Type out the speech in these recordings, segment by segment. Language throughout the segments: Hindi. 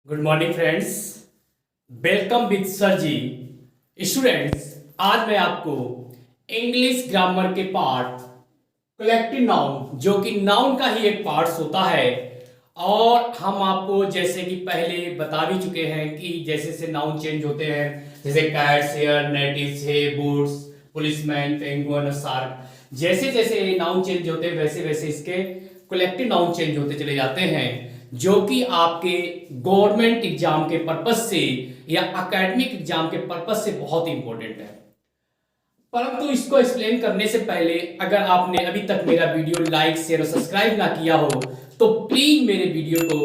Good morning friends, welcome with sir ji. Students, आज मैं आपको इंग्लिश ग्रामर के पार्ट कलेक्टिव नाउन, जो कि नाउन का ही एक पार्ट होता है, और हम आपको जैसे कि पहले बता भी चुके हैं कि जैसे से नाउन चेंज होते हैं, जैसे कैट्स, हेयर, नेटिव्स, है, बूट्स, पुलिसमैन, पेंगुइन, शार्क, जैसे जैसे नाउन चेंज होते हैं वैसे वैसे इसके कलेक्टिव नाउन चेंज होते चले जाते हैं, जो कि आपके गवर्नमेंट एग्जाम के पर्पस से या एकेडमिक एग्जाम के पर्पस से बहुत इंपॉर्टेंट है। परंतु इसको एक्सप्लेन करने से पहले अगर आपने अभी तक मेरा वीडियो लाइक, शेयर और सब्सक्राइब ना किया हो तो प्लीज मेरे वीडियो को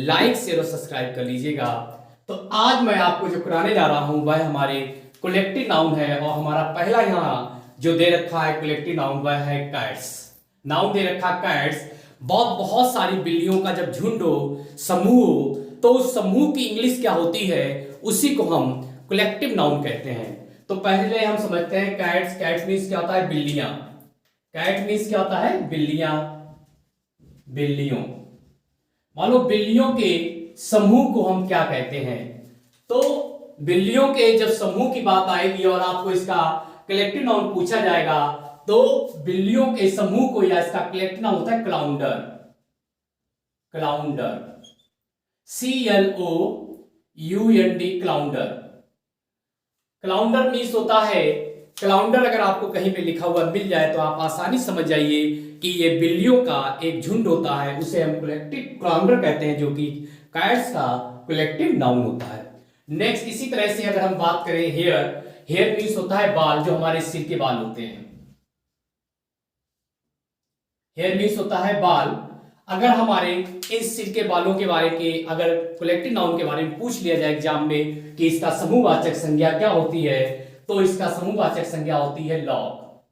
लाइक, शेयर और सब्सक्राइब कर लीजिएगा। तो आज मैं आपको जो कराने जा रहा हूं वह हमारे कलेक्टिव नाउन है, और हमारा पहला यहाँ जो दे रखा है कलेक्टिव नाउन वह है कैट्स। नाउन दे रखा कैट्स। बहुत बहुत सारी बिल्लियों का जब झुंड हो, समूह हो, तो उस समूह की इंग्लिश क्या होती है, उसी को हम कलेक्टिव नाउन कहते हैं। तो पहले हम समझते हैं कैट्स। कैट्स मीन्स क्या होता है? बिल्लियां। कैट मीन्स क्या होता है? बिल्लियां, बिल्लियों। मान लो बिल्लियों के समूह को हम क्या कहते हैं? तो बिल्लियों के जब समूह की बात आएगी और आपको इसका कलेक्टिव नाउन पूछा जाएगा, तो बिल्लियों के समूह को या इसका कलेक्टिव नाउन होता है क्लाउंडर। क्लाउंडर, CLOUND, क्लाउंडर। क्लाउंडर मीन्स होता है, क्लाउंडर अगर आपको कहीं पे लिखा हुआ मिल जाए तो आप आसानी समझ जाइए कि ये बिल्लियों का एक झुंड होता है, उसे हम कलेक्टिव क्लाउंडर कहते हैं, जो कि कैट्स का कलेक्टिव नाउन होता है। नेक्स्ट, इसी तरह से अगर हम बात करें हेयर, हेयर मीन्स होता है बाल, जो हमारे सिर के बाल होते हैं। हेयर मीन्स होता है बाल। अगर हमारे इन सिर के बालों के बारे के अगर कलेक्टिव नाउन के बारे में पूछ लिया जाए एग्जाम में कि इसका समूहवाचक संज्ञा क्या होती है, तो इसका समूहवाचक संज्ञा होती है lock.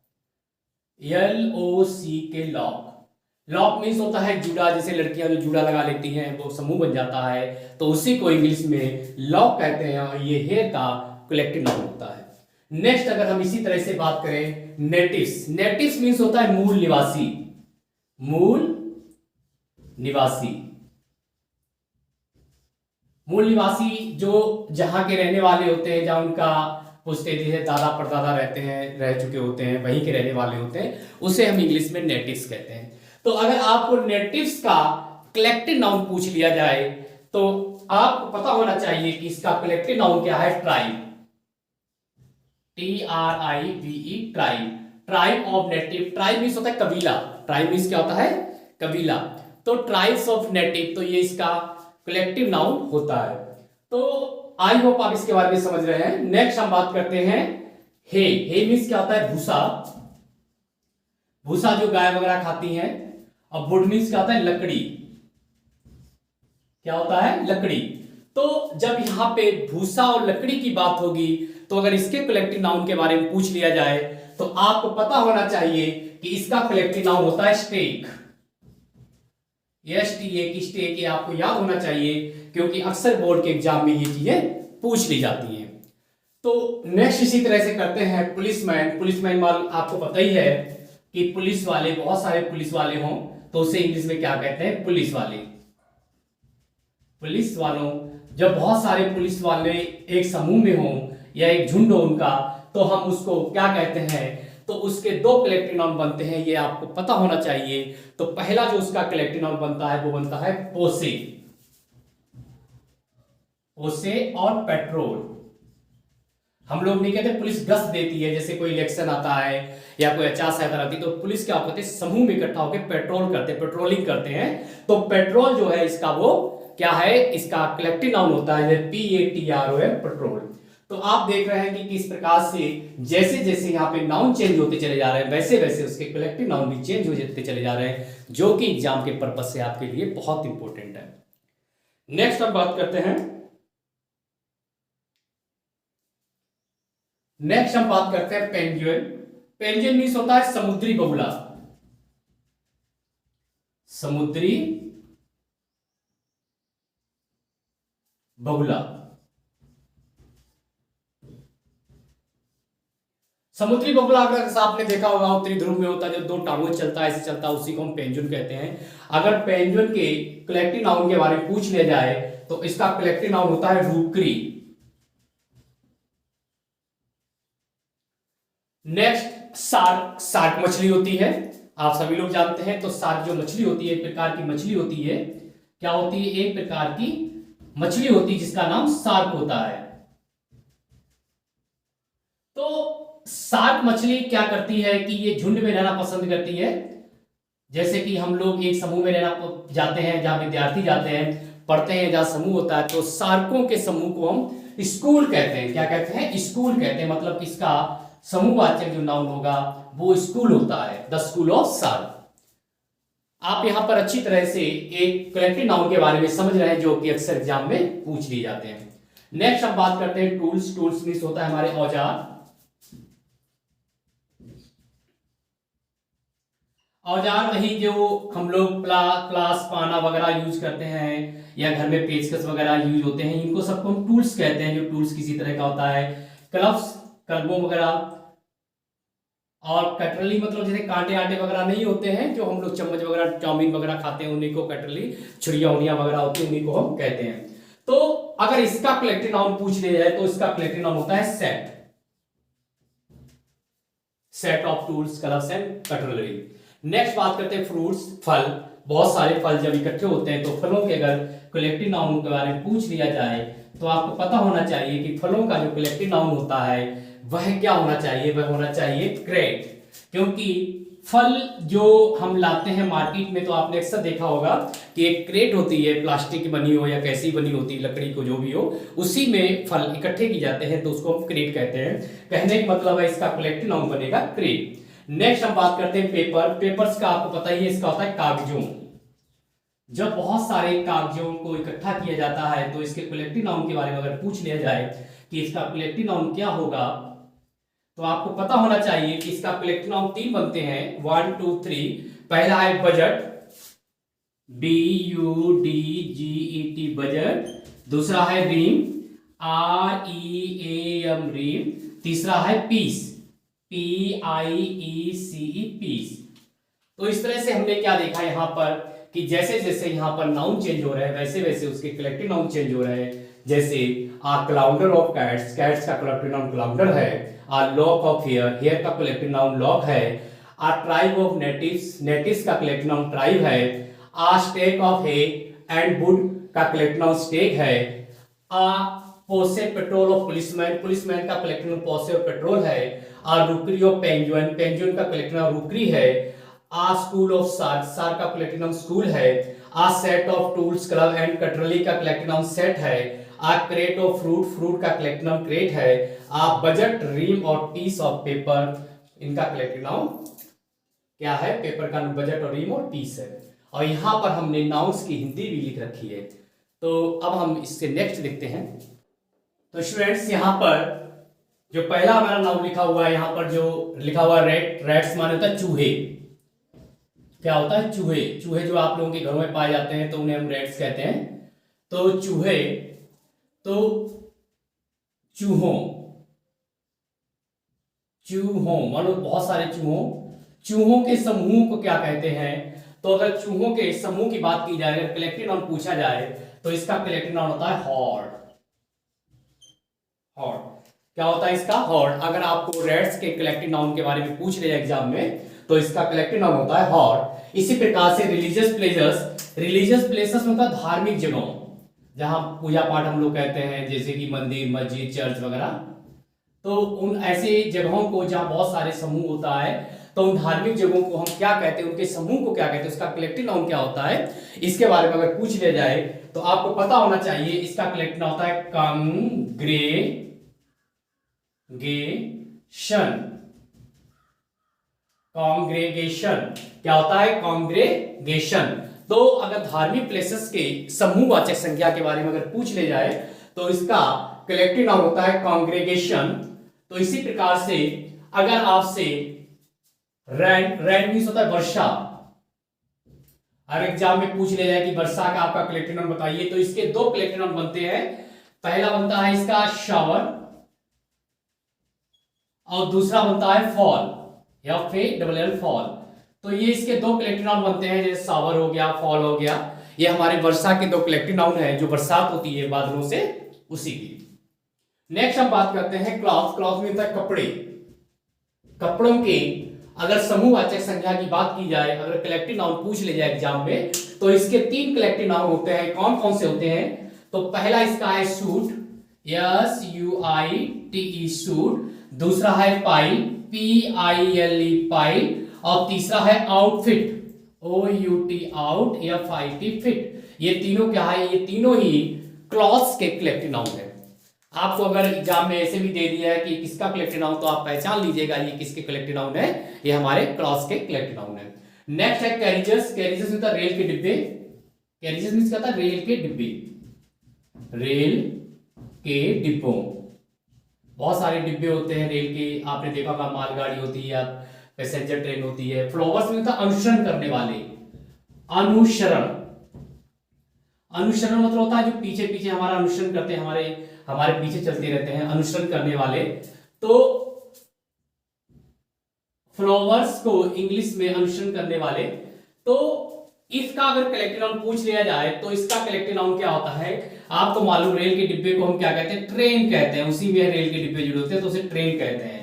LOCK, lock. Lock means होता है जुड़ा, जैसे लड़कियां जो जुड़ा लगा लेती हैं वो समूह बन जाता है, तो उसी को इंग्लिश में लॉक कहते हैं, और ये हेयर का कलेक्टिव नाउन होता है। नेक्स्ट, अगर हम इसी तरह से बात करें नेटिव्स। नेटिव्स मीन्स होता है मूल निवासी। मूल निवासी, मूल निवासी जो जहां के रहने वाले होते हैं, जहां उनका पुश्तैनी है, दादा परदादा रहते हैं, रह चुके होते हैं, वहीं के रहने वाले होते हैं, उसे हम इंग्लिश में नेटिव्स कहते हैं। तो अगर आपको नेटिव्स का कलेक्टिव नाउन पूछ लिया जाए तो आपको पता होना चाहिए कि इसका कलेक्टिव नाउन क्या है? Tribe. TRIBE, tribe. Tribe of native. Tribe means होता है कबीला। ट्राइब मीन्स क्या होता है? कबीला। तो ट्राइब्स ऑफ नेटिव, तो ये इसका कलेक्टिव नाउन होता है। तो आई होप आप इसके बारे में समझ रहे हैं। नेक्स्ट हम बात करते हैं हे। हे मीन्स क्या होता है? भूसा। भूसा जो गाय वगैरह खाती हैं। और वुड मीन्स क्या होता है? लकड़ी। क्या होता है? लकड़ी। तो जब यहां पे भूसा और लकड़ी की बात होगी, तो अगर इसके कलेक्टिव नाउन के बारे में पूछ लिया जाए तो आपको पता होना चाहिए कि इसका कलेक्टिव नाउन होता है स्टेक। STA की स्टेक, ये आपको याद होना चाहिए, क्योंकि अक्सर बोर्ड के एग्जाम में ये चीजें पूछ ली जाती हैं। तो नेक्स्ट इसी तरह से करते हैं पुलिसमैन। पुलिसमैन माल आपको पता ही है कि पुलिस वाले, बहुत सारे पुलिस वाले हों तो उसे इंग्लिश में क्या कहते हैं? पुलिस वाले। पुलिस वालों, जब बहुत सारे पुलिस वाले एक समूह में हों या एक झुंड हो उनका, तो हम उसको क्या कहते हैं? तो उसके दो कलेक्टिव नाउन बनते हैं, ये आपको पता होना चाहिए। तो पहला जो उसका कलेक्टिव नाउन बनता है वो बनता है पोसे। पोसे और पेट्रोल। हम लोग नहीं कहते पुलिस गश्त देती है, जैसे कोई इलेक्शन आता है या कोई अचार संहिता आती है, तो पुलिस क्या करते हैं? समूह में इकट्ठा होकर पेट्रोल करते हैं, पेट्रोलिंग करते हैं। तो पेट्रोल जो है इसका वो क्या है? इसका कलेक्टिव नाउन होता है PATROL, पेट्रोल। तो आप देख रहे हैं कि किस प्रकार से जैसे जैसे यहाँ पे नाउन चेंज होते चले जा रहे हैं, वैसे वैसे उसके कलेक्टिव नाउन भी चेंज हो जाते चले जा रहे हैं, जो कि एग्जाम के पर्पज से आपके लिए बहुत इंपॉर्टेंट है। नेक्स्ट हम बात करते हैं, नेक्स्ट हम बात करते हैं पेंगुइन। पेंगुइन मीन्स होता है समुद्री बगुला। समुद्री बगुला। समुद्री बगुला अगर आपने देखा होगा उत्तरी ध्रुव में होता है, जो दो टांगों चलता है, ऐसे चलता है, उसी को हम पेंगुइन कहते हैं। अगर पेंगुइन के कलेक्टिव नाउन के बारे में पूछ लिया जाए तो इसका कलेक्टिव नाउन होता है रूकरी। नेक्स्ट शार्क, शार्क मछली होती है, आप सभी लोग जानते हैं। तो शार्क जो मछली होती है, एक प्रकार की मछली होती है। क्या होती है? एक प्रकार की मछली होती है जिसका नाम शार्क होता है। तो शार्क मछली क्या करती है कि ये झुंड में रहना पसंद करती है। जैसे कि हम लोग एक समूह में रहना जाते हैं, जहां विद्यार्थी जाते हैं, पढ़ते हैं, जहां समूह होता है, तो शार्कों के समूह को हम स्कूल कहते हैं। क्या कहते हैं? स्कूल कहते हैं। मतलब किसका समूहवाचक जो नाउन होगा वो स्कूल होता है, द स्कूल ऑफ शार्क। आप यहां पर अच्छी तरह से एक कलेक्टिव नाउन के बारे में समझ रहे हैं जो कि अक्सर एग्जाम में पूछ लिए जाते हैं। नेक्स्ट हम बात करते हैं टूल्स। टूल्स मींस होता है हमारे औजार। औजार वही जो हम लोग प्लास पाना वगैरह यूज करते हैं, या घर में पेचकस वगैरह यूज होते हैं, इनको सबको हम टूल्स कहते हैं। जो टूल्स किसी तरह का होता है, क्लब्स, कलमों वगैरह, और कटरली मतलब जैसे कांटे आटे वगैरह नहीं होते हैं, जो हम लोग चम्मच वगैरह चाउमीन वगैरह खाते हैं, उन्हीं को कटरली, छुरियां उड़ियां वगैरह होती है, उन्हीं को हम कहते हैं। तो अगर इसका कलेक्टिव नाउन पूछ लिया जाए तो इसका कलेक्टिव नाउन होता है set. Set of tools, clubs and cutlery. Next बात करते हैं फ्रूट्स, फल। बहुत सारे फल जब इकट्ठे होते हैं तो फलों के अगर कलेक्टिव नाउन के बारे में पूछ लिया जाए तो आपको पता होना चाहिए कि फलों का जो कलेक्टिव नाउन होता है वह क्या होना चाहिए? वह होना चाहिए क्रेट। क्योंकि फल जो हम लाते हैं मार्केट में, तो आपने अक्सर देखा होगा कि एक क्रेट होती है, प्लास्टिक की बनी हो या कैसी बनी होती है, लकड़ी को जो भी हो, उसी में फल इकट्ठे किए जाते हैं, तो उसको हम क्रेट कहते हैं। कहने का मतलब है इसका कलेक्टिव नाउन बनेगा क्रेट। नेक्स्ट हम बात करते हैं पेपर। पेपर्स का आपको पता ही है, इसका होता है कागजों। जब बहुत सारे कागजों को इकट्ठा किया जाता है तो इसके कलेक्टिव नाउन के बारे में अगर पूछ लिया जाए कि इसका कलेक्टिव नाउन क्या होगा, तो आपको पता होना चाहिए कि इसका कलेक्टिव नाउन तीन बनते हैं, 1 2 3। पहला है बजट, BUDGET बजट। दूसरा है रीम, REAM रीम। तीसरा है पीस, PIECE पीस। तो इस तरह से हमने क्या देखा यहां पर कि जैसे जैसे यहां पर नाउन चेंज हो रहे हैं वैसे वैसे उसके कलेक्टिव नाउन चेंज हो रहे हैं। जैसे क्लाउडर ऑफ कैट्स, कैट्स का कलेक्टिव नाउन क्लाउडर है। लॉक ऑफ हेयर, हेयर का कलेक्टिव नाउन लॉक है। ट्राइब ऑफ नेटिव्स, नेटिव्स का कलेक्टिव नाउन ट्राइब है। Stack of hay and wood का कलेक्टिव नाउन स्टेक है। Posse patrol of policeman, policeman का कलेक्टिव नाउन पोसे और पेट्रोल है। रुकरी ऑफ पेंजुअन, पेंजुअन का कलेक्टिव नाउन रुकरी है। स्कूल ऑफ शार्क, शार्क का कलेक्टिव नाउन स्कूल है। Set of tools, club and cutlery का कलेक्टिव नाउन सेट है। क्रेट ऑफ फ्रूट, फ्रूट का कलेक्टिव नाउन क्रेट है। बजट, रीम और पीस ऑफ पेपर, इनका कलेक्टिव नाउन क्या है? पेपर का बजट और रीम और पीस है। और यहां पर हमने नाउन्स की हिंदी भी लिख रखी है। तो अब हम इससे नेक्स्ट देखते हैं। तो स्टूडेंट्स यहां पर जो पहला हमारा नाउन लिखा हुआ है, यहां पर जो लिखा हुआ है रेट, रेट्स माने होता है चूहे। क्या होता है? चूहे। चूहे जो आप लोगों के घरों में पाए जाते हैं तो उन्हें हम रेट्स कहते हैं। तो चूहे, तो चूहों, चूहों मानो बहुत सारे चूहों, चूहों के समूह को क्या कहते हैं? तो अगर चूहों के समूह की बात की जाए, अगर कलेक्टिव नाउन पूछा जाए तो इसका कलेक्टिव नाउन होता है हॉर्ड। हॉर्ड क्या होता है इसका? हॉर्ड। अगर आपको रेट्स के कलेक्टिव नाउन के बारे में पूछ रहे एग्जाम में तो इसका कलेक्टिव नाउन होता है हॉर्ड। इसी प्रकार से रिलीजियस प्लेसेस, रिलीजियस प्लेसेस मतलब धार्मिक जगहों, जहां पूजा पाठ हम लोग कहते हैं, जैसे कि मंदिर, मस्जिद, चर्च वगैरह। तो उन ऐसे जगहों को जहां बहुत सारे समूह होता है, तो उन धार्मिक जगहों को हम क्या कहते हैं, उनके समूह को क्या कहते हैं, उसका कलेक्टिव नाउन क्या होता है, इसके बारे में अगर पूछ लिया जाए तो आपको पता होना चाहिए इसका कलेक्टिव नाउन होता है कांग्रेगेशन। कांग्रेगेशन क्या होता है? कांग्रेगेशन। तो अगर धार्मिक प्लेसेस के समूहवाचक संख्या के बारे में अगर पूछ ले जाए तो इसका कलेक्टिव नाउन होता है कांग्रेगेशन। तो इसी प्रकार से अगर आपसे रेन, रेन मींस होता है वर्षा, हर एग्जाम में पूछ ले जाए कि वर्षा का आपका कलेक्टिव नाउन बताइए, तो इसके दो कलेक्टिव नाउन बनते हैं। पहला बनता है इसका शावर और दूसरा बनता है फॉल, या FALL। तो ये इसके दो कलेक्टिव नाउन बनते हैं, जैसे शावर हो गया, फॉल हो गया। ये हमारे वर्षा के दो कलेक्टिव नाउन है, जो बरसात होती है बादलों से, उसी की। नेक्स्ट हम बात करते हैं क्लॉथ। क्लॉथ में होता है कपड़े। कपड़ों के अगर समूहवाचक संख्या की बात की जाए, अगर कलेक्टिव नाउन पूछ ले जाए एग्जाम में, तो इसके 3 कलेक्टिव नाउन होते हैं। कौन कौन से होते हैं? तो पहला इसका है सूट, SUITE सूट। दूसरा है पाइल, PILE पाइल। और तीसरा है outfit, OUT out, FIT fit. ये तीनों क्या है? ये तीनों ही क्लॉथ्स के कलेक्टिव नाउन है। आपको अगर एग्जाम में ऐसे भी दे दिया है कि किसका कलेक्टिव नाउन, तो आप पहचान लीजिएगा ये किसके कलेक्टिव नाउन है, ये हमारे क्लॉथ्स के कलेक्टिव नाउन है। नेक्स्ट है कैरिजेस। कैरिजेस में रेल के डिब्बे। कैरिजेस मींस क्या था? रेल के डिब्बे। रेल के डिब्बों, बहुत सारे डिब्बे होते हैं रेल के। आपने देखा होगा मालगाड़ी होती है या पैसेंजर ट्रेन होती है। फ्लावर्स में था अनुसरण करने वाले। अनुसरण, अनुसरण मतलब होता है जो पीछे पीछे हमारा अनुसरण करते हैं, हमारे पीछे चलते रहते हैं, अनुसरण करने वाले। तो फ्लावर्स को इंग्लिश में अनुसरण करने वाले। तो इसका अगर कलेक्टिव नाउन पूछ लिया जाए तो इसका कलेक्टिव नाउन क्या होता है? आपको मालूम, रेल के डिब्बे को हम क्या कहते हैं? ट्रेन कहते हैं। उसी में रेल के डिब्बे जुड़े होते हैं तो उसे ट्रेन कहते हैं।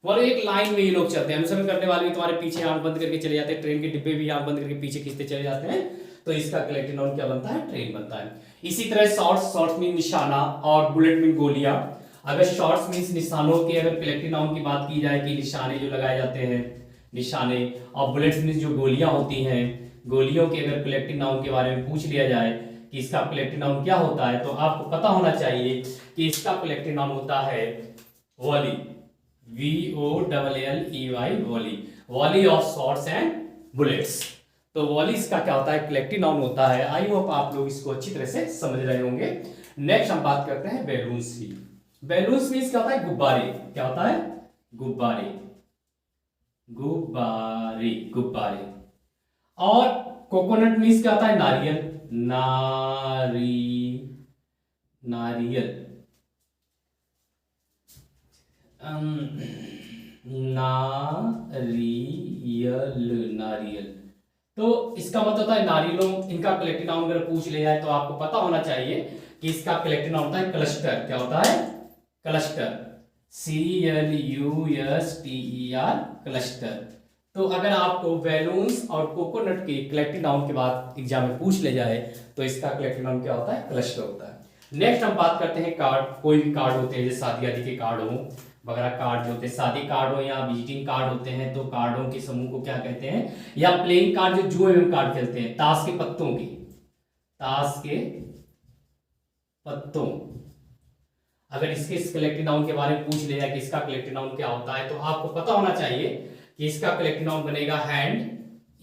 और एक लाइन में ये लोग चलते हैं। अनुसरण करने वाले भी तुम्हारे पीछे आंख बंद करके चले जाते हैं, ट्रेन के डिब्बे भी आंख बंद करके पीछे खींचते चले जाते हैं। तो इसका कलेक्टिव नाउन क्या बनता है? ट्रेन बनता है। इसी तरह शॉर्ट्स, शॉर्ट्स मीन निशाना, और बुलेट मीन गोलियां। अगर शॉर्ट्स मीन्स निशानों के अगर कलेक्टिव नाउन की बात की जाए कि निशाने जो लगाए जाते हैं, निशाने, और बुलेट्स मीन्स जो गोलियां होती हैं, गोलियों के अगर कलेक्टिव नाउन के बारे में पूछ लिया जाए कि इसका कलेक्टिव नाउन क्या होता है, तो आपको पता होना चाहिए कि इसका कलेक्टिव नाउन होता है volley, VOLLEY, volley. Volley of shots and bullets. तो वॉली इसका क्या होता है? कलेक्टिव नाउन होता है। आई होप आप लोग इसको अच्छी तरह से समझ रहे होंगे। नेक्स्ट हम बात करते हैं बैलून्स की। बैलून्स मींस क्या होता है? गुब्बारे। क्या होता है? गुब्बारे, गुब्बारे, गुब्बारे। और कोकोनट मींस क्या होता है? नारियल, नारियल, नारियल। तो इसका मतलब होता है नारियलों। इनका कलेक्टिव नाउन अगर पूछ लिया जाए तो आपको पता होना चाहिए कि इसका कलेक्टिव नाउन होता है क्लस्टर। क्या होता है? Cluster, CLUSTER, cluster. तो अगर आपको बैलून्स और कोकोनट के कलेक्टिव नाउन के बाद एग्जाम में पूछ ले जाए तो इसका कलेक्टिव नाउन क्या होता है? क्लस्टर होता है। नेक्स्ट हम बात करते हैं कार्ड। कोई भी कार्ड होते हैं, जैसे शादी आदि के कार्ड हो वगैरह, कार्ड जो होते हैं, शादी कार्ड हो या विजिटिंग कार्ड होते हैं, तो कार्डों के समूह को क्या कहते हैं? या प्लेइंग कार्ड, जो जुए में कार्ड खेलते हैं, ताश के पत्तों की, ताश के पत्तों। अगर इसके कलेक्टिव नाउन के बारे में पूछ लिया कि इसका कलेक्टिव नाउन क्या होता है, तो आपको पता होना चाहिए कि इसका कलेक्टिव नाउन बनेगा hand,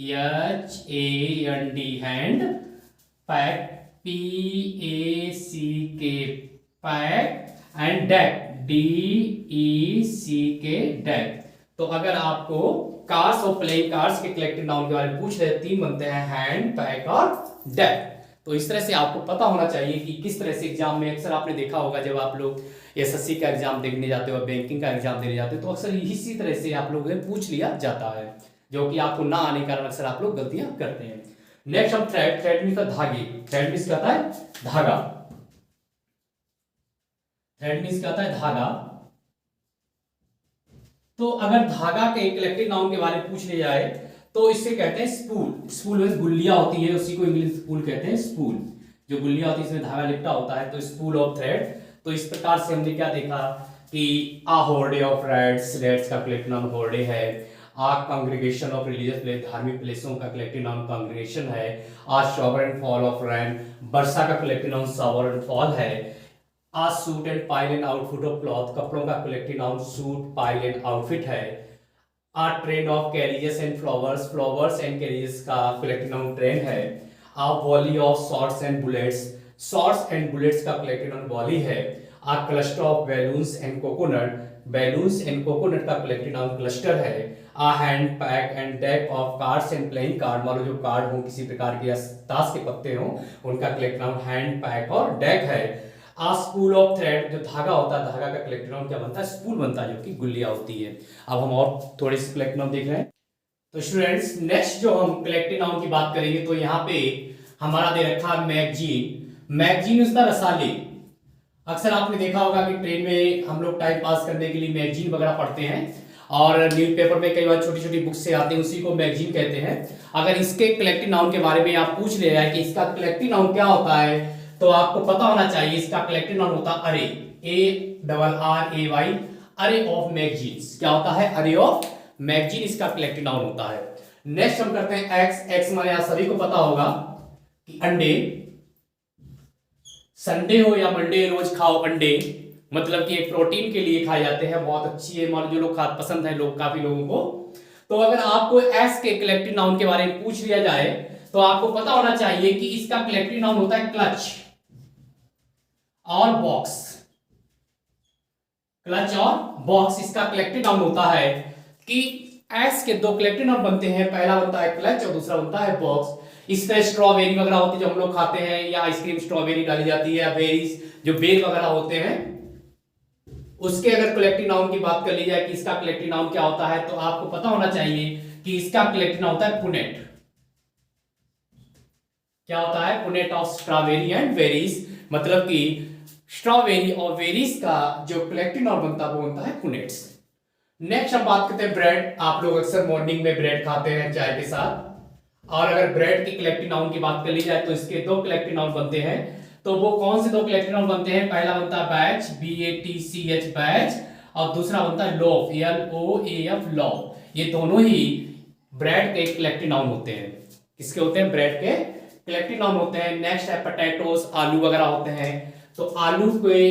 HAND, hand. Pack, PACK, pack. And deck, DECK, deck. तो अगर आपको कार्ड्स और प्लेइंग कार्ड्स के कलेक्टिव नाउन के बारे में पूछ रहे, 3 बनते हैं, हैंड, पैक और डेक। तो इस तरह से आपको पता होना चाहिए कि किस तरह से एग्जाम में, अक्सर आपने देखा होगा जब आप लोग SSC का एग्जाम देखने जाते हो, बैंकिंग का एग्जाम देने जाते हो, तो अक्सर इसी तरह से आप लोगों से पूछ लिया जाता है, जो कि आपको ना आने के कारण अक्सर आप लोग गलतियां करते हैं। नेक्स्ट हम थ्रेड। थ्रेड मींस धागे। थ्रेड मींस क्या होता है? धागा। थ्रेड मींस क्या होता है? धागा। तो अगर धागा के कलेक्टिव नाउन के बारे में पूछ लिया जाए तो इससे कहते हैं स्पूल। स्पूल में गुल्लियां होती है, उसी को इंग्लिश स्पूल कहते हैं। स्पूल, जो गुल्लियां होती है इसमें धागा लिपटा होता है, तो स्पूल ऑफ थ्रेड। तो इस प्रकार से हमने क्या देखा कि a horde of reds, reds का कलेक्टिव नाउन होर्डे है। A congregation of religious place, धार्मिक प्लेसों का कलेक्टिव नाउन कांग्रेगेशन है। A shower and fall of rain, वर्षा का collective noun shower and fall है। A suit and pile and outfit of cloth, कपड़ों का collective noun suit, pile and outfit है। A train of carriages and flowers, flowers and carriages का कलेक्टिव नाउन ट्रेन है। A volley of shots and bullets, shots and bullets का कलेक्टिव नाउन वॉली है। A cluster of balloons and coconut, balloons and coconut का कलेक्टिव नाउन क्लस्टर है। A hand, pack and deck of cards and playing card, मान लो जो कार्ड हो किसी प्रकार के या ताश के पत्ते हो, उनका कलेक्टिव नाउन हैंड, पैक और डेक है। आ स्पूल ऑफ थ्रेड, जो धागा होता है, धागा का कलेक्टिव नाउन क्या बनता है? स्पूल बनता है, जो कि गुल्लियां होती है। अब हम और थोड़े से कलेक्टिव नाउन देख रहे हैं। तो स्टूडेंट्स, नेक्स्ट जो हम कलेक्टिव नाउन की बात करेंगे तो यहाँ पे हमारा दे रखा है मैगजीन। मैगजीन उसका रसाले। अक्सर आपने देखा होगा कि ट्रेन में हम लोग टाइम पास करने के लिए मैगजीन वगैरह पढ़ते हैं, और न्यूज़पेपर में कई बार छोटी छोटी बुक्स से आते हैं, उसी को मैगजीन कहते हैं। अगर इसके कलेक्टिव नाउन के बारे में आप पूछ ले जाए कि इसका कलेक्टिव नाउन क्या होता है, तो आपको पता होना चाहिए इसका कलेक्टिव नाउन होता है अरे, ARRAY, अरे ऑफ मैगजीन्स। क्या होता है? अरे ऑफ मैगजीन इसका कलेक्टिव नाउन होता है। नेक्स्ट हम करते हैं एक्स। एक्स माने आप सभी को पता होगा कि अंडे। संडे हो या मंडे, रोज खाओ अंडे, मतलब कि एक प्रोटीन के लिए खाए जाते हैं, बहुत अच्छी है, मान जो लोग पसंद है लोग, काफी लोगों को। तो अगर आपको एक्स के कलेक्टिव नाउन के बारे में पूछ लिया जाए तो आपको पता होना चाहिए कि इसका कलेक्टिव नाउन होता है क्लच और बॉक्स। क्लच और बॉक्स इसका कलेक्टिव नाउन होता है कि एस के दो कलेक्टिव नाउन बनते हैं, पहला बनता है क्लच और दूसरा बनता है बॉक्स। इस तरह स्ट्रॉबेरी वगैरह होती है जो हम लोग खाते हैं, या आइसक्रीम स्ट्रॉबेरी डाली जाती है, या बेरीज जो बेर वगैरह होते हैं, उसके अगर कलेक्टिव नाउन की बात कर ली जाए कि इसका कलेक्टिव नाउन क्या होता है, तो आपको पता होना चाहिए कि इसका कलेक्टिव नाउन होता है पुनेट। क्या होता है? Punnett of strawberry and berries, मतलब कि स्ट्रॉबेरी और बेरीज का जो कलेक्टिव नाउन बनता है वो बनता है पुनेट्स। नेक्स्ट हम बात करते हैं ब्रेड। आप लोग अक्सर मॉर्निंग में ब्रेड खाते हैं चाय के साथ, और अगर ब्रेड की कलेक्टिव नाउन की बात कर ली जाए तो इसके दो कलेक्टिव नाउन बनते हैं। तो वो कौन से दो कलेक्टिव नाउन बनते हैं? पहला बनता है बैच, BATCH बैच, और दूसरा बनता है लोफ, LOAF लॉफ। ये दोनों ही ब्रेड के कलेक्टिव नाउन होते हैं। किसके होते हैं? ब्रेड के कलेक्टिव नाउन होते हैं। नेक्स्ट है पोटैटोस, आलू वगैरह होते हैं। तो आलू के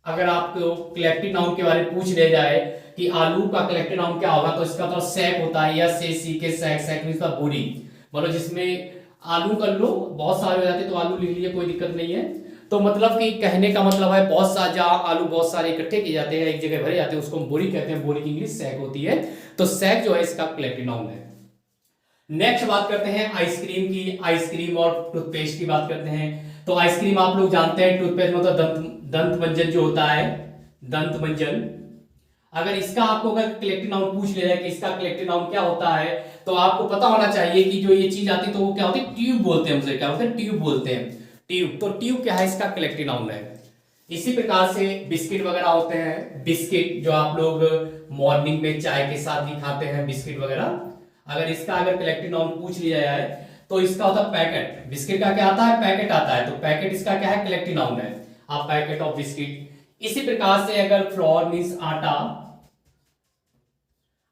अगर आपको कलेक्टिव नाउन के बारे में पूछ लिया जाए कि आलू का कलेक्टिव नाउन क्या होगा, तो इसका तो सैक होता है, या से के सैक। सैक मींस बोरी, मतलब जिसमें आलू कर लो, बहुत सारे हो जाते तो आलू लिख लीजिए, कोई दिक्कत नहीं है। तो मतलब कि कहने का मतलब है बहुत सारे, जहां आलू बहुत सारे इकट्ठे किए जाते हैं, एक जगह भरे जाते हैं, उसको हम बोरी कहते हैं। बोरी की इंग्लिश सैक होती है। तो सैक जो है इसका कलेक्टिव नाउन है। नेक्स्ट बात करते हैं आइसक्रीम की। आइसक्रीम और टूथपेस्ट की बात करते हैं। तो आइसक्रीम आप लोग जानते हैं, टूथपेस्ट मतलब दंत मंजन जो होता है, दंत मंजन। अगर इसका आपको अगर कलेक्टिव नाउन पूछ लिया जाए कि इसका कलेक्टिव नाउन क्या होता है, तो आपको पता होना चाहिए कि जो ये चीज आती है तो वो क्या होती है? ट्यूब बोलते हैं, उसे क्या बोलते हैं? ट्यूब बोलते हैं। ट्यूब। तो ट्यूब क्या है? इसका कलेक्टिव नाउन है। इसी प्रकार से बिस्किट वगैरह होते हैं। बिस्किट जो आप लोग मॉर्निंग में चाय के साथ भी खाते हैं, बिस्किट वगैरह। अगर इसका अगर कलेक्टिव नाउन पूछ लिया जाए तो इसका होता है पैकेट। बिस्किट का क्या आता है? पैकेट आता है। तो पैकेट इसका क्या है? कलेक्टिव नाउन है। आप पैकेट ऑफ बिस्किट। इसी प्रकार से अगर फ्लोर मींस आटा,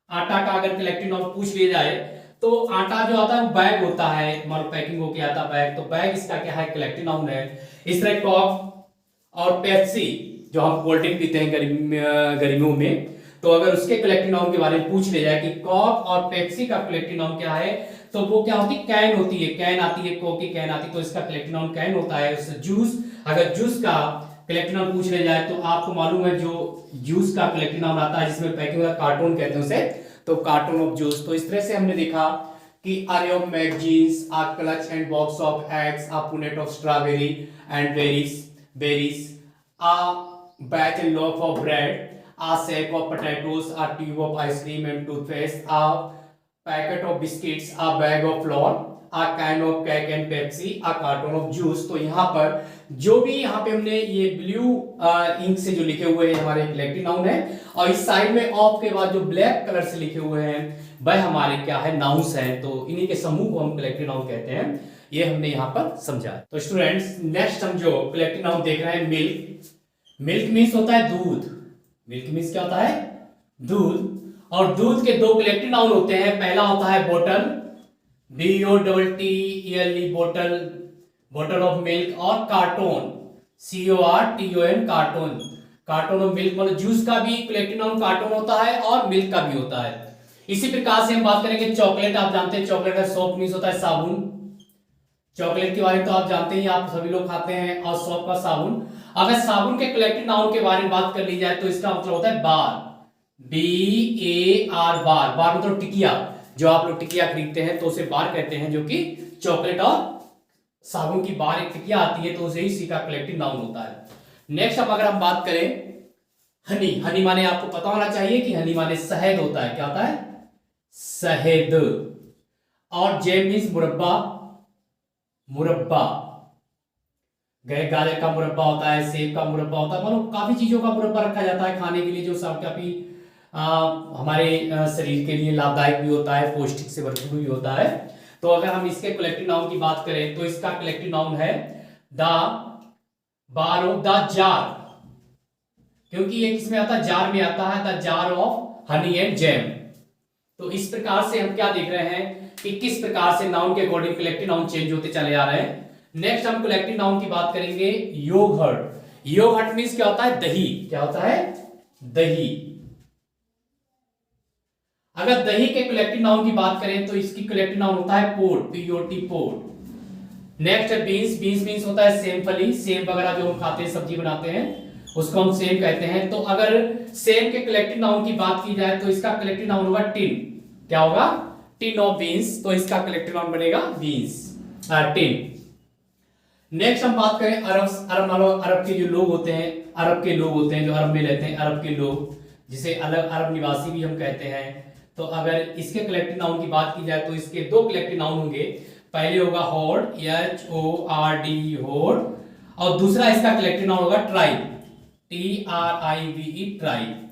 आटा का अगर कलेक्टिव नाउन पूछ लिया जाए तो आटा जो आता है वो बैग होता है, मतलब पैकिंग होके आता बैग। तो बैग इसका क्या है? कलेक्टिव नाउन है। इस तरह कॉक और पेप्सी जो हम कोल्ड ड्रिंक पीते हैं गर्मियों में, तो अगर उसके कलेक्टिव नाउन के बारे में पूछ लिया जाए कि कॉक और पेप्सी का कलेक्टिव नाउन क्या है, तो वो क्या होती है? कैन होती है। कैन आती है, कोक की कैन आती है, तो इसका कलेक्टिव नाउन कैन होता है। जूस, अगर जूस का कलेक्टिव नाउन पूछ लिया जाए तो आपको मालूम है जो जूस का कलेक्टिव नाउन आता है जिसमें पैकिंग होता है, कार्टून कहते हैं उसे, तो कार्टून ऑफ जूस। तो इस तरह से हमने देखा कि array of magazines, a clutch and box of eggs, a punnet of strawberry and berries, a batch and loaf of bread, a sack of potatoes, a tube of ice cream and toothpaste, a packet of biscuits, a bag of flour, a can of cake and Pepsi, a carton of juice। तो यहाँ पर जो भी यहाँ पे हमने ये ब्लू इंक से जो लिखे हुए हैं हमारे कलेक्टिव नाउन है, और इस साइड में ऑफ के बाद जो ब्लैक कलर से लिखे हुए हैं वह हमारे क्या है? नाउन्स हैं। तो इन्हीं के समूह को हम कलेक्टिव नाउन कहते हैं। ये हमने यहाँ पर समझा। तो स्टूडेंट्स, नेक्स्ट हम जो कलेक्टिव नाउन देख रहे हैं मिल्क। मिल्क मीन्स होता है दूध। मिल्क मीन्स क्या होता है? दूध। और दूध के दो कलेक्टिव नाउन होते हैं। पहला होता है बोतल, BOTTLE बोतल, बोतल ऑफ मिल्क, और cartoon, CORTON cartoon. Cartoon of milk मतलब जूस का भी कलेक्टिव नाउन कार्टून होता है और मिल्क का भी होता है। इसी प्रकार से हम बात करेंगे चॉकलेट। आप जानते हैं चॉकलेट का सोप मीन्स होता है साबुन। चॉकलेट के बारे में तो आप जानते ही, आप सभी लोग खाते हैं। और सोप का साबुन। अगर साबुन के कलेक्टिव नाउन के बारे में बात कर ली जाए तो इसका मतलब होता है बार, BAR बार। बार मतलब टिकिया, जो आप लोग टिकिया खरीदते हैं तो उसे बार कहते हैं, जो कि चॉकलेट और साबुन की बार एक टिकिया आती है, तो उसे इसी का कलेक्टिव नाउन होता है। नेक्स्ट अब अगर हम बात करें हनी। हनी माने आपको पता होना चाहिए कि हनी माने शहद होता है। क्या होता है? शहद। और जैम मीन्स मुरब्बा, मुरब्बा, गाजर का मुरब्बा होता है, सेब का मुरब्बा होता है, मतलब काफी चीजों का मुरब्बा रखा जाता है खाने के लिए, जो सब काफी हमारे शरीर के लिए लाभदायक भी होता है, पौष्टिक से भरपूर भी होता है। तो अगर हम इसके कलेक्टिव नाउन की बात करें तो इसका कलेक्टिव नाउन है the bar of the jar, क्योंकि ये किसमें आता है, जार में आता है, the jar of honey and jam. तो इस प्रकार से हम क्या देख रहे हैं कि किस प्रकार से नाउन के अकॉर्डिंग कलेक्टिव नाउन चेंज होते चले जा रहे हैं। नेक्स्ट हम कलेक्टिव नाउन की बात करेंगे, योगर्ट। योगर्ट मींस क्या होता है, दही। क्या होता है, दही। अगर दही के कलेक्टिव नाउन की बात करें तो इसकी कलेक्टिव नाउन होता है पोट, पीओटी, पोट। नेक्स्ट है बीन्स। बीन्स मींस होता है सेम फली, सेम वगैरह जो हम खाते हैं, सब्जी बनाते हैं, उसको हम सेम कहते हैं। तो अगर सेम के कलेक्टिव नाउन की बात की जाए तो इसका कलेक्टिव नाउन होगा टिन। क्या होगा, टिन ऑफ बीन्स। तो इसका कलेक्टिव नाउन बनेगा बीन्स, टिन। नेक्स्ट हम बात करें अरब के जो लोग होते हैं, अरब के लोग होते हैं जो अरब में रहते हैं, अरब के लोग, जिसे अलग अरब निवासी भी हम कहते हैं। तो अगर इसके कलेक्टिव नाउन की बात की जाए तो इसके दो कलेक्टिव नाउन होंगे। पहले होगा हॉर्ड, HORD, हॉर्ड, और दूसरा इसका कलेक्टिव नाउन होगा ट्राइब, TRIBE, ट्राइब।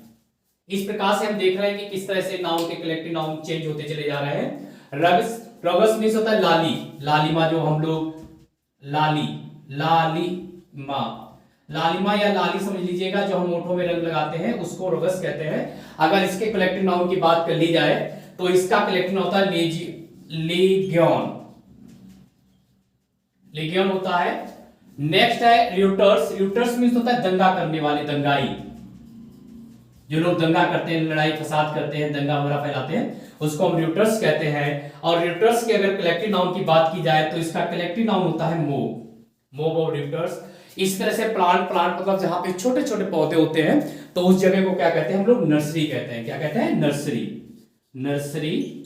इस प्रकार से हम देख रहे हैं कि किस तरह से नाउन के कलेक्टिव नाउन चेंज होते चले जा रहे हैं। रगस मींस होता है लाली, लालिमा, जो हम लोग लालिमा या लाली समझ लीजिएगा, जो हम होठों में रंग लगाते हैं उसको रगस कहते हैं। अगर इसके कलेक्टिव नाउन की बात कर ली जाए तो इसका कलेक्टिव नाउन होता है लीगियन, लीगियन होता है। नेक्स्ट है रियूटर्स। रियूटर्स मींस होता है दंगा करने वाले, दंगाई, जो लोग दंगा करते हैं, लड़ाई फसाद करते हैं, दंगा वगैरह फैलाते हैं, उसको हम रियूटर्स कहते हैं। और रियूटर्स के अगर कलेक्टिव नाउन की बात की जाए तो इसका कलेक्टिव नाउन होता है मोब, मोब ऑफ रियूटर्स। इस तरह से प्लांट मतलब जहां पे छोटे छोटे पौधे होते हैं तो उस जगह को क्या कहते हैं हम लोग, नर्सरी कहते हैं। क्या कहते हैं, nursery, nursery,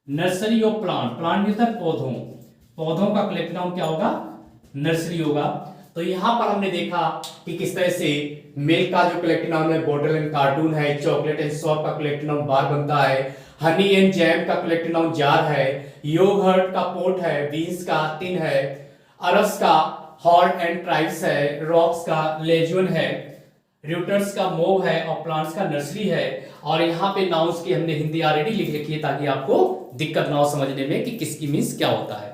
nursery of plant. Plant होता है पौधों, पौधों का कलेक्टिव नाउन क्या होगा, नर्सरी होगा। तो यहां पर हमने देखा कि किस तरह से मिल्क का जो कलेक्टिव नाउन है बॉटल एंड कार्टून है, चॉकलेट एंड सॉप का कलेक्टिव नाउन बार बनता है, हनी एंड जैम का कलेक्टिव नाउन जार है, योगर्ट का पोट है, बीन्स का टिन है, अरब्स का हॉर्ड एंड ट्राइब्स है, रॉक्स का लेजियन है, रियूटर्स का मोव है, और प्लांट्स का नर्सरी है। और यहाँ पे नाउन्स की हमने हिंदी ऑलरेडी लिख रखी है ताकि आपको दिक्कत ना हो समझने में कि किसकी मीन्स क्या होता है।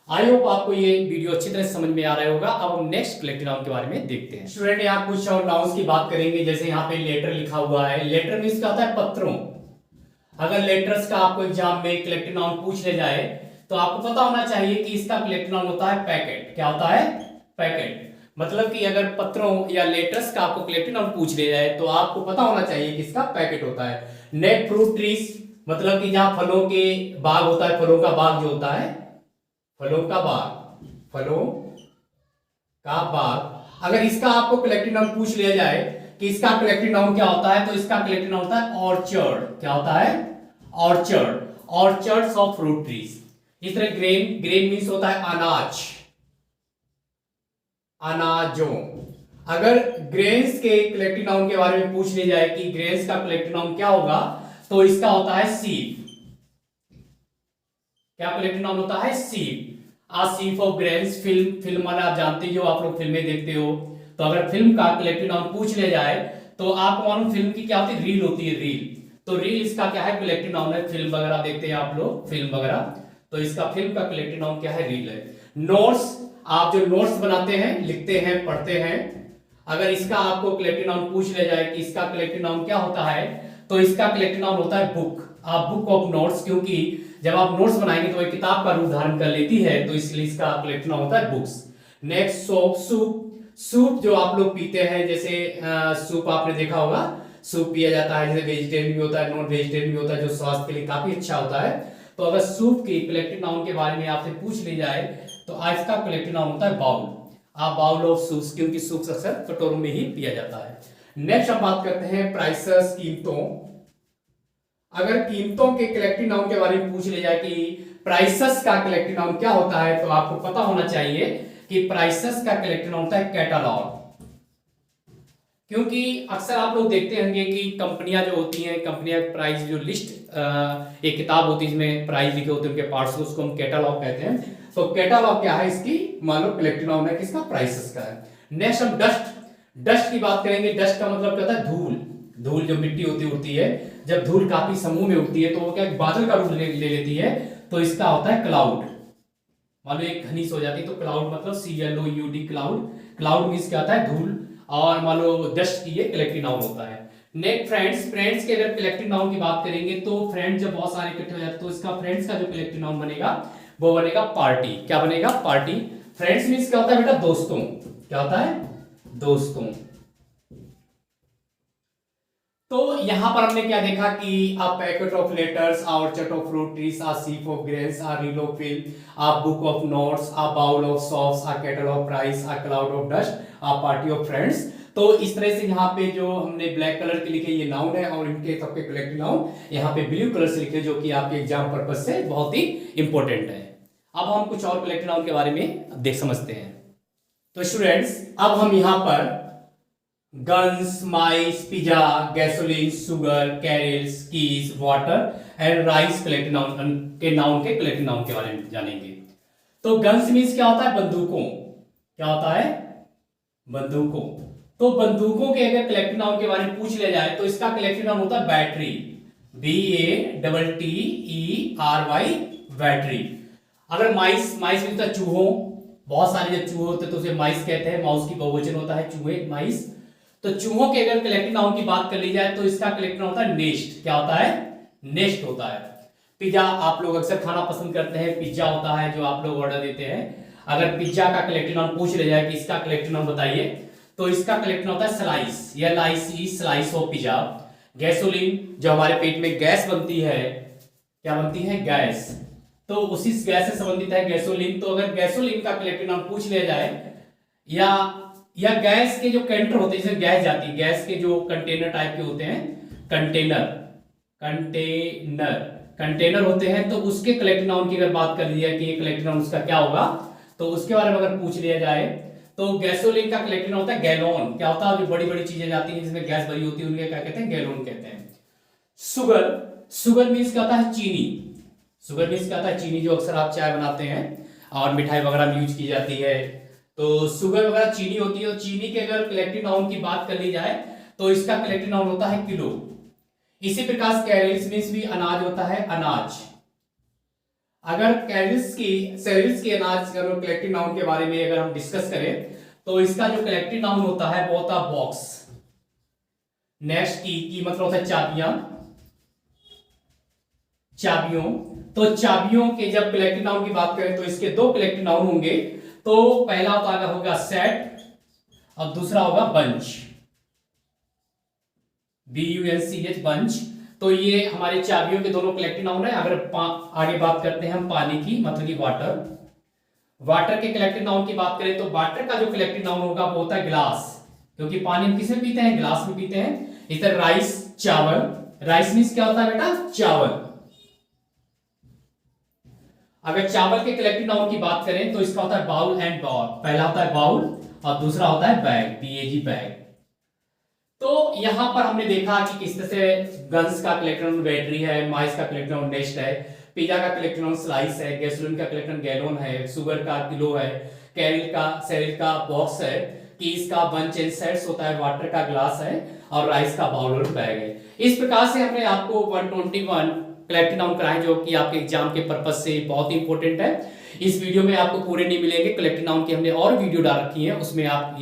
आई होप आपको ये वीडियो अच्छी तरह से समझ में आ रहा होगा। अब हम नेक्स्ट कलेक्टिव नाउन के बारे में देखते हैं। स्टूडेंट यहाँ कुछ और नाउन्स की बात करेंगे, जैसे यहाँ पे लेटर लिखा हुआ है। लेटर मीन्स क्या होता है, पत्रों। अगर लेटर्स का आपको एग्जाम में कलेक्टिव नाउन पूछ ले जाए तो आपको पता होना चाहिए कि इसका कलेक्टिव नाउन होता है पैकेट। क्या होता है, पैकेट। मतलब कि अगर पत्रों या लेटर्स का आपको कलेक्टिव नाउन पूछ ले जाए तो आपको पता होना चाहिए कि इसका पैकेट होता है। नेट फ्रूट ट्रीज, मतलब कि जहां फलों के बाग होता है, फलों का बाग जो होता है, फलों का बाग, फलों का बाग। अगर इसका आपको कलेक्टिव नाउन पूछ लिया जाए कि इसका कलेक्टिव नाउन क्या होता है तो इसका कलेक्टिव नाउन होता है ऑर्चर्ड। क्या होता है, orchard, orchards of fruit trees. इस तरह ग्रेन, ग्रेन मीन्स होता है अनाज, अनाजों। अगर ग्रेन्स के कलेक्टिव नाउन के बारे में पूछ लिया जाए कि ग्रेन्स का कलेक्टिव नाउन क्या होगा तो इसका होता है सीप। क्या कलेक्टिव नाउन होता है, सीप। आ सीप ऑफ ग्रेन्स। फिल्म वाला आप जानते हो, आप लोग फिल्में देखते हो, तो अगर फिल्म का कलेक्टिव नाउन पूछ लिया जाए तो आपको मालूम फिल्म की क्या होती है, रील होती है, रील। तो रील इसका क्या है, कलेक्टिव नाउन है। फिल्म वगैरह देखते हैं आप लोग, फिल्म वगैरह, तो इसका फिल्म का कलेक्टिव नाउन क्या है, रील है। नोट्स, आप जो नोट्स बनाते हैं, लिखते हैं, पढ़ते हैं, अगर इसका आपको कलेक्टिव नाउन पूछ लिया जाए कि इसका कलेक्टिव नाउन क्या होता है तो इसका कलेक्टिव नाउन होता है बुक। आप बुक ऑफ नोट्स, क्योंकि जब आप नोट्स बनाएंगे तो एक किताब का रूप धारण कर लेती है, तो इसलिए इसका कलेक्टिव नाउन होता है books. Next soap, soup. Soup जो आप लोग पीते हैं, जैसे सूप आपने देखा होगा, सूप पिया जाता है, जैसे वेजिटेरियन भी होता है, नॉन वेजिटेरियन भी होता है, जो स्वास्थ्य के लिए काफी अच्छा होता है। तो अगर सूप की कलेक्टिव नाउन के बारे में आपसे पूछ ली जाए तो आज का कलेक्टिव नाउन होता है बाउल। आप बाउल ऑफ सूप्स, क्योंकि सूप अक्सर कटोरों में ही पिया जाता है। नेक्स्ट हम बात करते हैं प्राइसेस, कीमतों। अगर कीमतों के कलेक्टिव नाउन के बारे में पूछ लिया जाए कि प्राइसेस का कलेक्टिव नाउन क्या होता है तो आपको पता होना चाहिए कि प्राइसेस का कलेक्टिव नाउन होता है कैटलॉग। क्योंकि अक्सर आप लोग देखते होंगे कि कंपनियां जो होती हैं, कंपनियां प्राइस जो लिस्ट, एक किताब होती है जिसमें प्राइस लिखे होते हैं उनके पार्ट्स, उसको हम कैटालॉग कहते हैं। तो कैटालॉग क्या है इसकी, मान लो कलेक्टिव नाउन है किसका, प्राइसेस का है। नेक्स्ट हम डस्ट की बात करेंगे। डस्ट का मतलब क्या होता है, धूल जो मिट्टी उड़ती है, जब धूल काफी समूह में उड़ती है तो वो क्या बादल का रूप ले लेती है, तो इसका होता है क्लाउड। मान लो एक घनी हो जाती है तो क्लाउड मतलब CLOUD, क्लाउड मींस क्या होता है, धूल। और मान लो डस्ट की ये कलेक्टिव नाउन होता है। नेक्स्ट फ्रेंड्स के अगर कलेक्टिव नाउन की बात करेंगे तो फ्रेंड्स जब बहुत सारे इकट्ठे हो जाते हैं तो इसका फ्रेंड्स का जो कलेक्टिव नाउन बनेगा वो बनेगा पार्टी। क्या बनेगा, पार्टी। फ्रेंड्स मींस क्या होता है बेटा, दोस्तों। क्या होता है, दोस्तों। तो यहां पर हमने क्या देखा कि a packet of letters, a orchard of fruit trees, a sheaf of grains, a reel of film, a book of notes, a bowl of soaps, a kettle of rice, a cloud of dust, a party of friends। तो इस तरह से यहाँ पे जो हमने ब्लैक कलर के लिखे ये नाउन है और इनके सबके कलेक्टिव नाउन यहाँ पे ब्लू कलर से लिखे, जो कि आपके एग्जाम पर्पज से बहुत ही इंपॉर्टेंट है। अब हम कुछ और कलेक्टिव नाउन के बारे में देख समझते हैं। तो स्टूडेंट्स अब हम यहाँ पर guns, mice, pizza, gasoline, sugar, carols, keys, water and rice collective noun के कलेक्टिव नाउन के बारे में जानेंगे। तो गन्स मीन्स क्या होता है, बंदूकों। क्या होता है, बंदूकों। तो बंदूकों के अगर कलेक्टिव नाउन के बारे में पूछ लिया जाए तो इसका कलेक्टिव नाउन होता है बैटरी, BATTERY, बैटरी। अगर माइस मीन्स चूहों, बहुत सारे जब चूहे होते हैं तो उसे माइस कहते हैं, माउस की बहुवचन होता है चूहे, माइस। तो चूहों के अगर कलेक्टिव नाउन की बात कर ली जाए तो इसका कलेक्टिव नाउन होता है नेस्ट। क्या होता है, नेस्ट होता है। पिज्जा, आप लोग अक्सर खाना पसंद करते हैं, पिज्जा होता है जो आप लोग ऑर्डर देते हैं। अगर पिज्जा का कलेक्टिव नाउन पूछ लिया जाए कि इसका कलेक्टिव नाउन बताइए, तो इसका कलेक्टिव नाउन होता है slice, LIC, slice of pizza. Gasoline, जो हमारे पेट में गैस बनती है, क्या बनती है, गैस, तो उसी गैस से संबंधित है गैसोलीन। तो अगर गैसोलीन का कलेक्टिव नाउन पूछ लिया जाए, या गैस के जो कंटेनर होते हैं जिसमें गैस जाती है, गैस के जो कंटेनर टाइप के होते हैं, कंटेनर होते हैं, तो उसके कलेक्टिव नाउन की अगर बात कर ली जाए कि ये कलेक्टिव नाउन उसका क्या होगा, तो उसके बारे में अगर पूछ लिया जाए तो गैसोलीन का कलेक्टिव नाउन होता है गैलोन। क्या होता है, जो बड़ी बड़ी चीजें जाती हैं जिसमें गैस भरी होती है उनके क्या कहते हैं, गैलोन कहते हैं। शुगर मीन्स क्या होता है, चीनी। शुगर मीन्स क्या होता है, चीनी, जो अक्सर आप चाय बनाते हैं और मिठाई वगैरह में यूज की जाती है। तो शुगर वगैरह चीनी होती है। तो चीनी के अगर कलेक्टिव नाउन की बात कर ली जाए तो इसका कलेक्टिव नाउन होता है किलो। इसी प्रकार कैरल्स मीन्स भी अनाज होता है, अनाज। अगर सेरिल्स की अनाज कलेक्टिव नाउन के बारे में अगर हम डिस्कस करें तो इसका जो कलेक्टिव नाउन होता है वो होता है बॉक्स। नेक्स्ट की मतलब होता है चाबियों। तो चाबियों के जब कलेक्टिव नाउन की बात करें तो इसके दो कलेक्टिव नाउन होंगे। तो पहला होगा सेट और दूसरा होगा बंच, BUNCH, बंच। तो ये हमारे चाबियों के दोनों कलेक्टिव नाउन है। अगर आगे बात करते हैं हम पानी की, मतलब कि वाटर के कलेक्टिव नाउन की बात करें तो वाटर का जो कलेक्टिव नाउन होगा वो होता है ग्लास, क्योंकि पानी हम किसमें पीते हैं, ग्लास में पीते हैं। इधर राइस, चावल। राइस मीन्स क्या होता है बेटा, चावल। अगर चावल के कलेक्टिव नाउन की बात करें तो इसका होता है बाउल एंड बॉल। पहला होता है बाउल और दूसरा होता है बैग, BAG, बैग। तो यहां पर हमने देखा कि किस तरह से गन्स का कलेक्टिव नाउन बैटरी है, माइस का कलेक्टिव नाउन नेस्ट है, पिज्जा का कलेक्टिव नाउन स्लाइस है, गैसोलीन का कलेक्टिव नाउन गैलोन है, शुगर का किलो है, सेरिल का बॉक्स है, कीज का बंच एंड सेट्स होता है, वाटर का ग्लास है और राइस का बाउल और बैग है। इस प्रकार से हमने आपको 121 कलेक्टिव नाउन कराए जो कि आपके एग्जाम के पर्पज से बहुत ही इंपॉर्टेंट है। इस वीडियो में आपको पूरे नहीं मिलेंगे, कलेक्टिव नाउन की हमने और वीडियो डाल रखी है, उसमें आप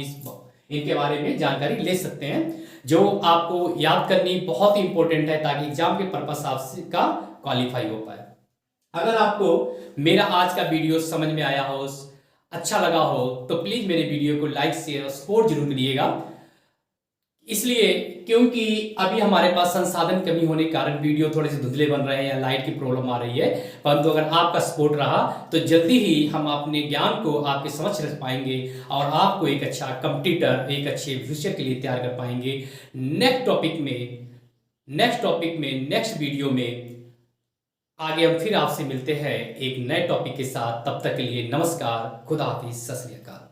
इनके बारे में जानकारी ले सकते हैं, जो आपको याद करनी बहुत ही इंपॉर्टेंट है ताकि एग्जाम के पर्पज आपका क्वालिफाई हो पाए। अगर आपको मेरा आज का वीडियो समझ में आया हो, अच्छा लगा हो, तो प्लीज मेरे वीडियो को लाइक शेयर और सपोर्ट जरूर करिएगा। इसलिए क्योंकि अभी हमारे पास संसाधन कमी होने के कारण वीडियो थोड़े से धुंधले बन रहे हैं या लाइट की प्रॉब्लम आ रही है, परंतु अगर आपका सपोर्ट रहा तो जल्दी ही हम अपने ज्ञान को आपके समक्ष रख पाएंगे और आपको एक अच्छा कंप्यूटर, एक अच्छे फ्यूचर के लिए तैयार कर पाएंगे। नेक्स्ट टॉपिक में नेक्स्ट वीडियो में आगे हम फिर आपसे मिलते हैं एक नए टॉपिक के साथ। तब तक के लिए नमस्कार, खुदा हाफिज, सत श्री अकाल।